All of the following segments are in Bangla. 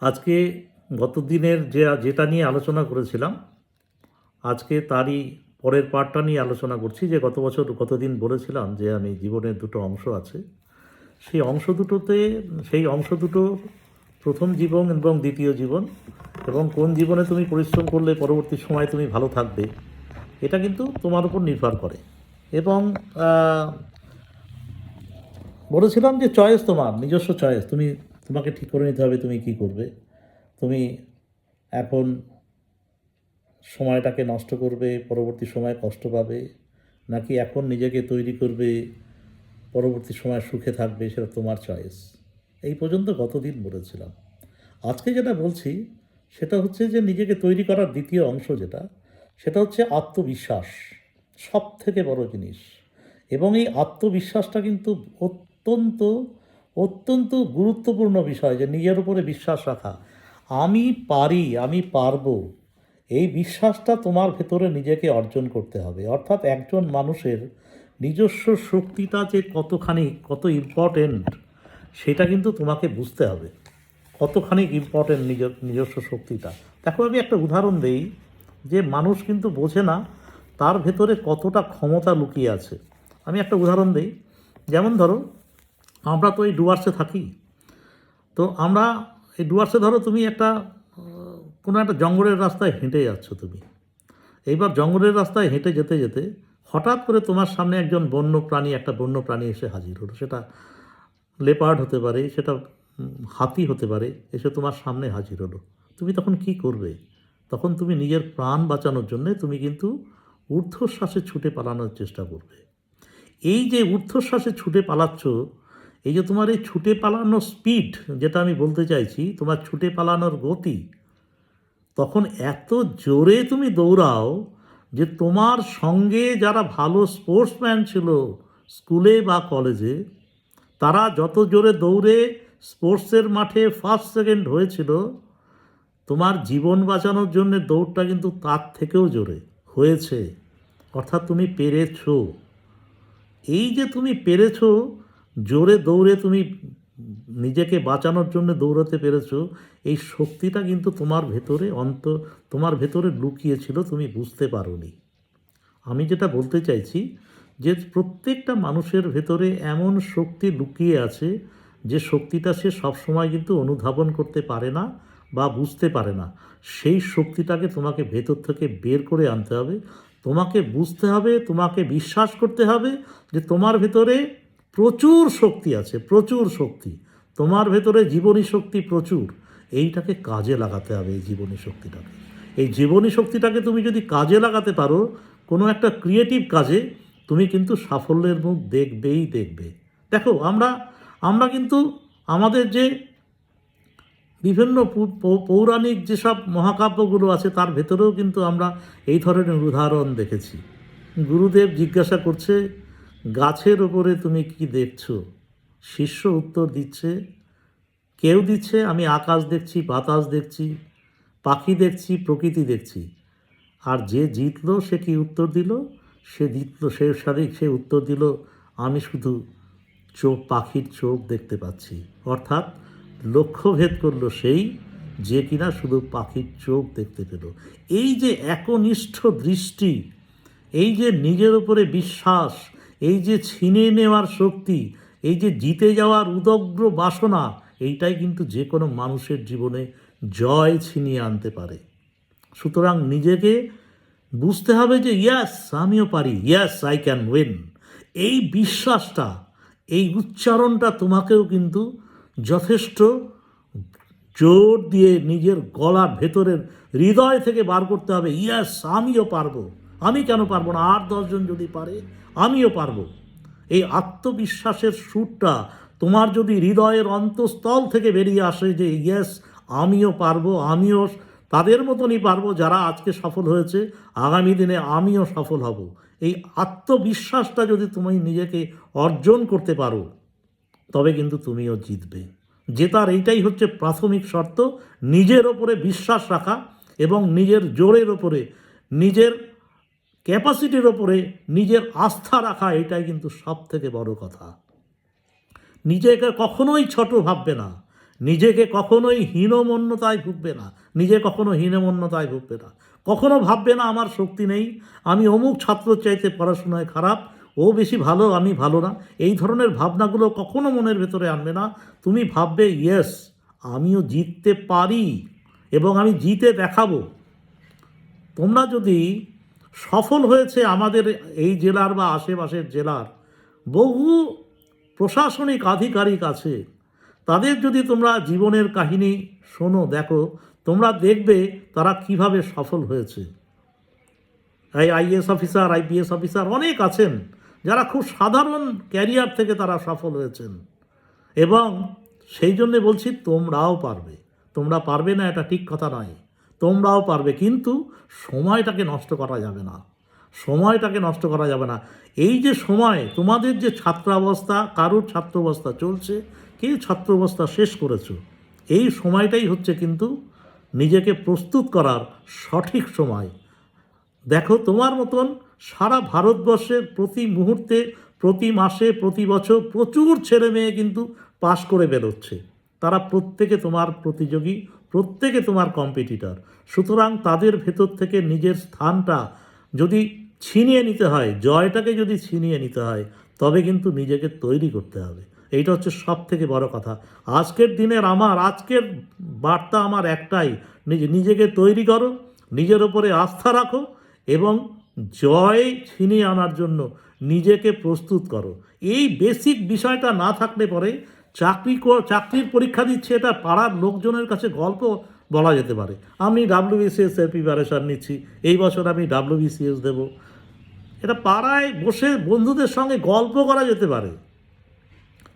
আজকে গত দিনের যেটা নিয়ে আলোচনা করেছিলাম, আজকে তারই পরের পার্টটা নিয়ে আলোচনা করছি। যে গতদিন বলেছিলাম যে আমি জীবনের দুটো অংশ আছে, সেই অংশ দুটো প্রথম জীবন এবং দ্বিতীয় জীবন, এবং কোন জীবনে তুমি পরিশ্রম করলে পরবর্তী সময় তুমি ভালো থাকবে, এটা কিন্তু তোমার উপর নির্ভর করে। এবং বলেছিলাম যে চয়েস তোমার নিজস্ব চয়েস, তোমাকে ঠিক করে নিতে হবে তুমি কি করবে। তুমি এখন সময়টাকে নষ্ট করবে, পরবর্তী সময় কষ্ট পাবে, নাকি এখন নিজেকে তৈরি করবে, পরবর্তী সময় সুখে থাকবে, সেটা তোমার চয়েস। এই পর্যন্ত গতদিন বলেছিলাম। আজকে যেটা বলছি সেটা হচ্ছে যে নিজেকে তৈরি করার দ্বিতীয় অংশ সেটা হচ্ছে আত্মবিশ্বাস। সব থেকে বড় জিনিস। এবং এই আত্মবিশ্বাসটা কিন্তু অত্যন্ত অত্যন্ত গুরুত্বপূর্ণ বিষয়, যে নিজের উপরে বিশ্বাস রাখা। আমি পারি, আমি পারবো, এই বিশ্বাসটা তোমার ভেতরে নিজেকে অর্জন করতে হবে। অর্থাৎ একজন মানুষের নিজস্ব শক্তিটা যে কত ইম্পর্টেন্ট, সেটা কিন্তু তোমাকে বুঝতে হবে। কতখানি ইম্পর্টেন্ট নিজস্ব শক্তিটা। দেখো, আমি একটা উদাহরণ দেই, যে মানুষ কিন্তু বোঝে না তার ভেতরে কতটা ক্ষমতা লুকিয়ে আছে। আমি একটা উদাহরণ দিই। যেমন ধরো, আমরা তো এই ডুয়ার্সে থাকি। তো আমরা এই ডুয়ার্সে, ধরো তুমি কোনো একটা জঙ্গলের রাস্তায় হেঁটে যাচ্ছ তুমি। এইবার জঙ্গলের রাস্তায় হেঁটে যেতে যেতে হঠাৎ করে তোমার সামনে একটা বন্য প্রাণী এসে হাজির হলো। সেটা লেপার্ড হতে পারে, সেটা হাতি হতে পারে, এসে তোমার সামনে হাজির হলো। তুমি তখন কি করবে? তখন তুমি নিজের প্রাণ বাঁচানোর জন্যে তুমি কিন্তু ঊর্ধ্বশ্বাসে ছুটে পালানোর চেষ্টা করবে। এই যে ঊর্ধ্বশ্বাসে ছুটে পালাচ্ছ, এই যে তোমার এই ছুটে পালানোর স্পিড, যেটা আমি বলতে চাইছি, তোমার ছুটে পালানোর গতি, তখন এত জোরে তুমি দৌড়াও যে তোমার সঙ্গে যারা ভালো স্পোর্টসম্যান ছিল স্কুলে বা কলেজে, তারা যত জোরে দৌড়ে স্পোর্টসের মাঠে ফার্স্ট সেকেন্ড হয়েছিল, তোমার জীবন বাঁচানোর জন্য দৌড়টা কিন্তু তার থেকেও জোরে হয়েছে। অর্থাৎ তুমি পেরেছো। এই যে তুমি পেরেছো, জোরে দৌড়ে তুমি নিজেকে বাঁচানোর জন্য দৌড়াতে পেরেছো, এই শক্তিটা কিন্তু তোমার ভেতরে লুকিয়েছিল, তুমি বুঝতে পারোনি। আমি যেটা বলতে চাইছি, যে প্রত্যেকটা মানুষের ভেতরে এমন শক্তি লুকিয়ে আছে, যে শক্তিটা সে সবসময় কিন্তু অনুধাবন করতে পারে না বা বুঝতে পারে না। সেই শক্তিটাকে তোমাকে ভেতর থেকে বের করে আনতে হবে। তোমাকে বুঝতে হবে, তোমাকে বিশ্বাস করতে হবে যে তোমার ভেতরে প্রচুর শক্তি আছে, প্রচুর শক্তি। তোমার ভেতরে জীবনী শক্তি প্রচুর। এইটাকে কাজে লাগাতে হবে, এই জীবনী শক্তিটাকে তুমি যদি কাজে লাগাতে পারো কোনো একটা ক্রিয়েটিভ কাজে, তুমি কিন্তু সাফল্যের মুখ দেখবে। দেখো, আমরা কিন্তু আমাদের যে বিভিন্ন পৌরাণিক যেসব মহাকাব্যগুলো আছে, তার ভেতরেও কিন্তু আমরা এই ধরনের উদাহরণ দেখেছি। গুরুদেব জিজ্ঞাসা করছে, গাছের ওপরে তুমি কি দেখছো? শিষ্য উত্তর দিচ্ছে, কেউ দিচ্ছে, আমি আকাশ দেখছি, বাতাস দেখছি, পাখি দেখছি, প্রকৃতি দেখছি। আর যে জিতলো সে কি উত্তর দিল? সে উত্তর দিল, আমি শুধু পাখির চোখ দেখতে পাচ্ছি। অর্থাৎ লক্ষ্যভেদ করলো সেই, যে কিনা শুধু পাখির চোখ দেখতে পেল। এই যে একনিষ্ঠ দৃষ্টি, এই যে নিজের উপরে বিশ্বাস, এই যে ছিনে নেওয়ার শক্তি, এই যে জিতে যাওয়ার উদগ্র বাসনা, এইটাই কিন্তু যে কোনো মানুষের জীবনে জয় ছিনিয়ে আনতে পারে। সুতরাং নিজেকে বুঝতে হবে যে ইয়াস, আমিও পারি, ইয়াস আই ক্যান উইন। এই বিশ্বাসটা, এই উচ্চারণটা তোমাকেও কিন্তু যথেষ্ট জোর দিয়ে নিজের গলার ভেতরের হৃদয় থেকে বার করতে হবে। ইয়াস, আমিও পারবো। আমি কেন পারবো না? আর 10 জন যদি পারে, আমিও পারবো। এই আত্মবিশ্বাসের সুরটা তোমার যদি হৃদয়ের অন্তঃস্থল থেকে বেরিয়ে আসে, যে ইয়েস, আমিও পারবো, আমিও তাদের মতনই পারবো যারা আজকে সফল হয়েছে, আগামী দিনে আমিও সফল হব। এই আত্মবিশ্বাসটা যদি তুমি নিজেকে অর্জন করতে পারো, তবে কিন্তু তুমিও জিতবে। জেতার এইটাই হচ্ছে প্রাথমিক শর্ত, নিজের ওপরে বিশ্বাস রাখা এবং নিজের জোরের ওপরে, নিজের ক্যাপাসিটির ওপরে নিজের আস্থা রাখা। এটাই কিন্তু সব থেকে বড় কথা। নিজেকে কখনোই ছোট ভাববে না, নিজেকে কখনোই হীনমন্যতায় ভুগবে না, নিজে কখনো হীনমন্যতায় ভুগবে না, কখনো ভাববে না আমার শক্তি নেই, আমি অমুক ছাত্রর চাইতে পড়াশোনায় খারাপ, ও বেশি ভালো আমি ভালো না, এই ধরনের ভাবনাগুলো কখনো মনের ভেতরে আনবে না। তুমি ভাববে ইয়েস, আমিও জিততে পারি এবং আমি জিতে দেখাবো। তোমরা যদি সফল হয়েছে আমাদের এই জেলার বা আশেপাশের জেলার বহু প্রশাসনিক আধিকারিক আছে, তাদের যদি তোমরা জীবনের কাহিনী শোনো, দেখো, তোমরা দেখবে তারা কিভাবে সফল হয়েছে। এই আইএএস অফিসার, আইপিএস অফিসার অনেক আছেন যারা খুব সাধারণ ক্যারিয়ার থেকে তারা সফল হয়েছেন, এবং সেই জন্যে বলছি তোমরাও পারবে। তোমরা পারবে না এটা ঠিক কথা নয়, তোমরাও পারবে, কিন্তু সময়টাকে নষ্ট করা যাবে না, সময়টাকে নষ্ট করা যাবে না। এই যে সময় তোমাদের যে ছাত্রাবস্থা, কারোর ছাত্রাবস্থা চলছে, কেউ ছাত্রাবস্থা শেষ করেছো, এই সময়টাই হচ্ছে কিন্তু নিজেকে প্রস্তুত করার সঠিক সময়। দেখো, তোমার মতন সারা ভারতবর্ষের প্রতি মুহূর্তে, প্রতি মাসে, প্রতি বছর প্রচুর ছেলে মেয়ে কিন্তু পাশ করে বেরোচ্ছে। তারা প্রত্যেকে তোমার প্রতিযোগী, প্রত্যেকে তোমার কম্পিটিটর। সুতরাং তাদের ভেতর থেকে নিজের স্থানটা যদি ছিনিয়ে নিতে হয়, জয়টাকে যদি ছিনিয়ে নিতে হয়, তবে কিন্তু নিজেকে তৈরি করতে হবে। এইটা হচ্ছে সব থেকে বড় কথা। আজকের দিনের আজকের বার্তা আমার একটাই, নিজেকে তৈরি করো, নিজের ওপরে আস্থা রাখো এবং জয় ছিনিয়ে আনার জন্য নিজেকে প্রস্তুত করো। এই বেসিক বিষয়টা না থাকলে পরে চাকরির পরীক্ষা দিচ্ছে, এটা পাড়ার লোকজনের কাছে গল্প বলা যেতে পারে। আমি ডাব্লিউবিসিএস এর প্রিপারেশান নিচ্ছি, এই বছর আমি ডাব্লিউবিসিএস দেব, এটা পাড়ায় বসে বন্ধুদের সঙ্গে গল্প করা যেতে পারে।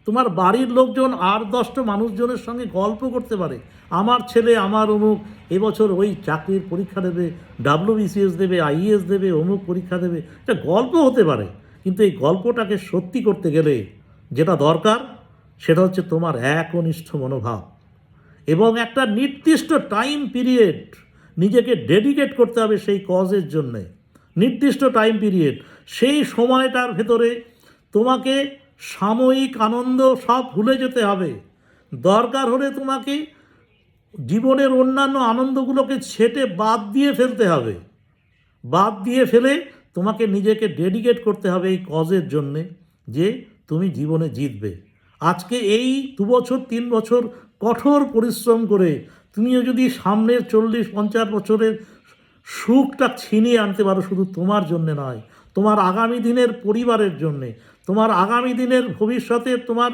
তোমার বাড়ির লোকজন আর 10টা মানুষজনের সঙ্গে গল্প করতে পারে, আমার ছেলে আমার অমুক এবছর ওই চাকরির পরীক্ষা দেবে, ডাব্লিউবিসিএস দেবে, আইএএস দেবে, অমুক পরীক্ষা দেবে, এটা গল্প হতে পারে। কিন্তু এই গল্পটাকে সত্যি করতে গেলে যেটা দরকার সেটা হচ্ছে তোমার একনিষ্ঠ মনোভাব এবং একটা নির্দিষ্ট টাইম পিরিয়ড নিজেকে ডেডিকেট করতে হবে সেই কজের জন্যে। নির্দিষ্ট টাইম পিরিয়ড, সেই সময়টার ভেতরে তোমাকে সাময়িক আনন্দ সব ভুলে যেতে হবে। দরকার হলে তোমাকে জীবনের অন্যান্য আনন্দগুলোকে ছেটে বাদ দিয়ে ফেলতে হবে। বাদ দিয়ে ফেলে তোমাকে নিজেকে ডেডিকেট করতে হবে এই কজের জন্যে, যে তুমি জীবনে জিতবে। আজকে এই 2 বছর 3 বছর কঠোর পরিশ্রম করে তুমিও যদি সামনের 40-50 বছরের সুখটা ছিনিয়ে আনতে পারো, শুধু তোমার জন্যে নয়, তোমার আগামী দিনের পরিবারের জন্যে, তোমার আগামী দিনের ভবিষ্যতে তোমার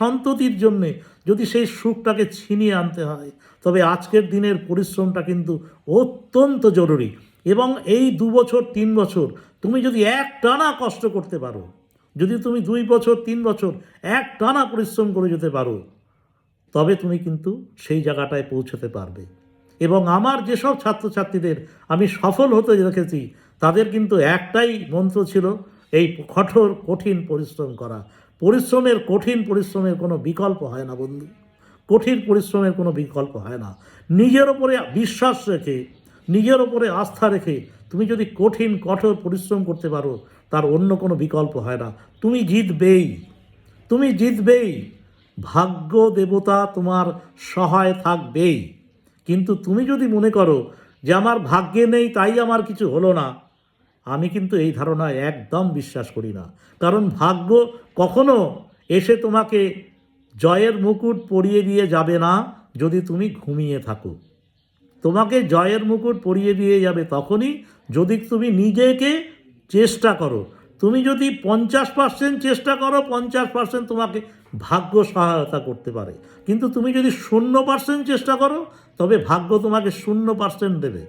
সন্ততির জন্যে যদি সেই সুখটাকে ছিনিয়ে আনতে হয়, তবে আজকের দিনের পরিশ্রমটা কিন্তু অত্যন্ত জরুরি। এবং এই 2 বছর 3 বছর তুমি যদি একটানা কষ্ট করতে পারো, যদি তুমি 2 বছর 3 বছর একটানা পরিশ্রম করে যেতে পারো, তবে তুমি কিন্তু সেই জায়গাটায় পৌঁছতে পারবে। এবং আমার যেসব ছাত্রছাত্রীদের আমি সফল হতে দেখেছি, তাদের কিন্তু একটাই মন্ত্র ছিল, এই কঠোর কঠিন পরিশ্রম করা। কঠিন পরিশ্রমের কোনো বিকল্প হয় না বন্ধু, কঠিন পরিশ্রমের কোনো বিকল্প হয় না। নিজের ওপরে বিশ্বাস রেখে, নিজের ওপরে আস্থা রেখে তুমি যদি কঠোর পরিশ্রম করতে পারো, তার অন্য কোনো বিকল্প হয় না। তুমি জিতবেই, তুমি জিতবেই। ভাগ্য দেবতা তোমার সহায় থাকবেই। কিন্তু তুমি যদি মনে করো যে আমার ভাগ্যে নেই তাই আমার কিছু হলো না, আমি কিন্তু এই ধারণায় একদম বিশ্বাস করি না। কারণ ভাগ্য কখনো এসে তোমাকে জয়ের মুকুট পরিয়ে দিয়ে যাবে না যদি তুমি ঘুমিয়ে থাকো। তোমাকে জয়ের মুকুট পরিয়ে দিয়ে যাবে তখনই যদি তুমি নিজেকে চেষ্টা করো। তুমি যদি 50% চেষ্টা করো, 50% তোমাকে ভাগ্য সহায়তা করতে পারে। কিন্তু তুমি যদি 0% চেষ্টা করো, তবে ভাগ্য তোমাকে 0% দেবে।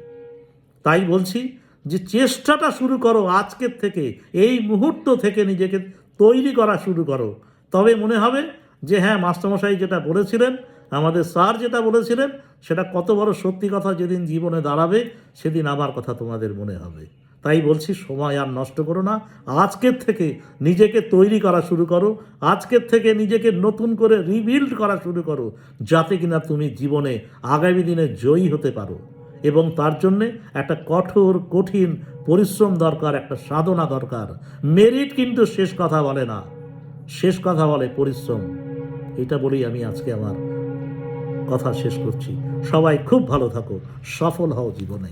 তাই বলছি যে চেষ্টাটা শুরু করো আজকের থেকে, এই মুহূর্ত থেকে নিজেকে তৈরি করা শুরু করো। তবে মনে হবে যে হ্যাঁ, মাস্টারমশাই যেটা বলেছিলেন, আমাদের স্যার যেটা বলেছিলেন, সেটা কত বড় সত্যি কথা যেদিন জীবনে দাঁড়াবে সেদিন আমার কথা তোমাদের মনে হবে। তাই বলছি, সময় আর নষ্ট করো না, আজকের থেকে নিজেকে তৈরি করা শুরু করো, আজকের থেকে নিজেকে নতুন করে রিবিল্ড করা শুরু করো, যাতে কিনা তুমি জীবনে আগামী দিনে জয়ী হতে পারো। এবং তার জন্যে একটা কঠিন পরিশ্রম দরকার, একটা সাধনা দরকার। মেরিট কিন্তু শেষ কথা বলে না, শেষ কথা বলে পরিশ্রম। এটা বলেই আমি আজকে আমার কথা শেষ করছি। সবাই খুব ভালো থাকো, সফল হও জীবনে।